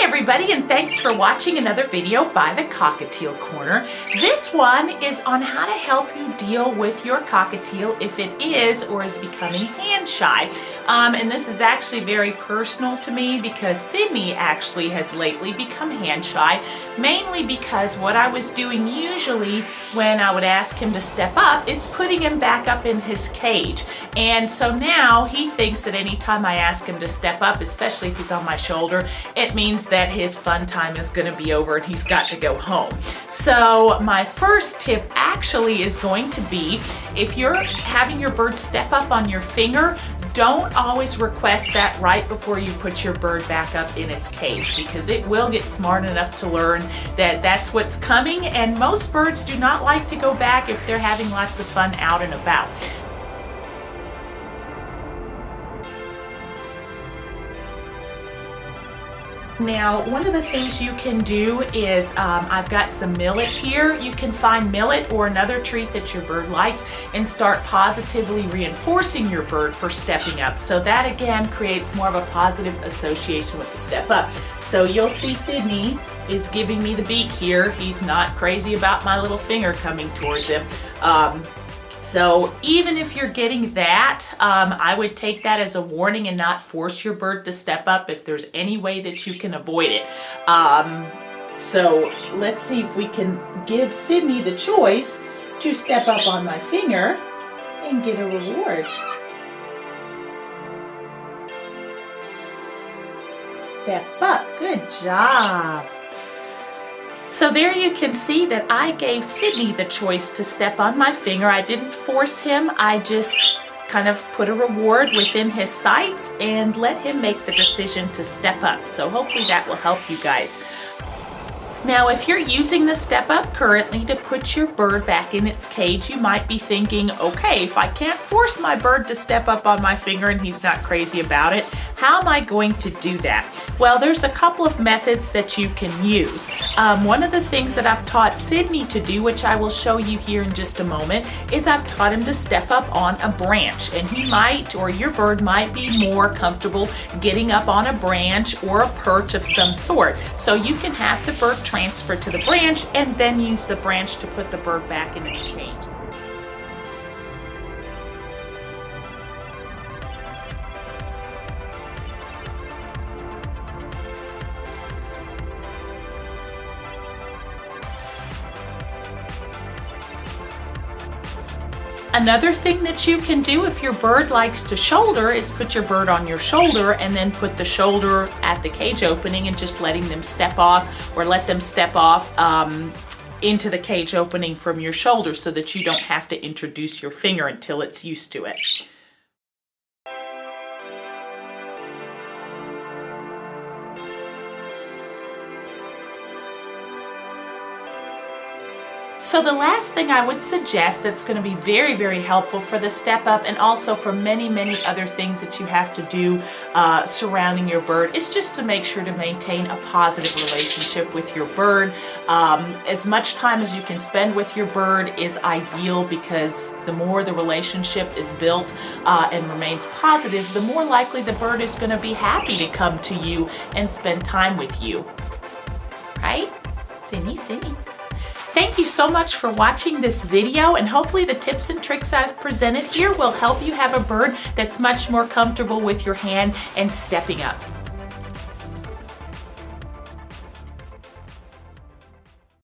everybody, and thanks for watching another video by the Cockatiel Corner. This one is on how to help you deal with your cockatiel if it is or is becoming hand shy. And this is actually very personal to me because Sydney actually has lately become hand shy, mainly because what I was doing usually when I would ask him to step up is putting him back up in his cage. And so now he thinks that anytime I ask him to step up, especially if he's on my shoulder, it means that his fun time is going to be over and he's got to go home. So my first tip actually is going to be, if you're having your bird step up on your finger, don't always request that right before you put your bird back up in its cage, because it will get smart enough to learn that that's what's coming, and most birds do not like to go back if they're having lots of fun out and about. Now, one of the things you can do is, I've got some millet here. You can find millet or another treat that your bird likes and start positively reinforcing your bird for stepping up. So that again creates more of a positive association with the step up. So you'll see Sydney is giving me the beak here. He's not crazy about my little finger coming towards him. So even if you're getting that, I would take that as a warning and not force your bird to step up if there's any way that you can avoid it. So let's see if we can give Sydney the choice to step up on my finger and get a reward. Step up, good job. So there you can see that I gave Sydney the choice to step on my finger. I didn't force him. I just kind of put a reward within his sights and let him make the decision to step up. So hopefully that will help you guys. Now, if you're using the step up currently to put your bird back in its cage, you might be thinking, okay, if I can't force my bird to step up on my finger and he's not crazy about it, how am I going to do that? Well, there's a couple of methods that you can use. One of the things that I've taught Sydney to do, which I will show you here in just a moment, is I've taught him to step up on a branch, and he might, or your bird might be more comfortable getting up on a branch or a perch of some sort. So you can have the bird transfer to the branch and then use the branch to put the bird back in its cage. Another thing that you can do if your bird likes to shoulder is put your bird on your shoulder and then put the shoulder at the cage opening and just letting them step off, or let them step off into the cage opening from your shoulder so that you don't have to introduce your finger until it's used to it. So the last thing I would suggest that's going to be very, very helpful for the step up and also for many, many other things that you have to do surrounding your bird is just to make sure to maintain a positive relationship with your bird. As much time as you can spend with your bird is ideal, because the more the relationship is built and remains positive, the more likely the bird is going to be happy to come to you and spend time with you. Right? Sydney, Sydney. Thank you so much for watching this video, and hopefully the tips and tricks I've presented here will help you have a bird that's much more comfortable with your hand and stepping up.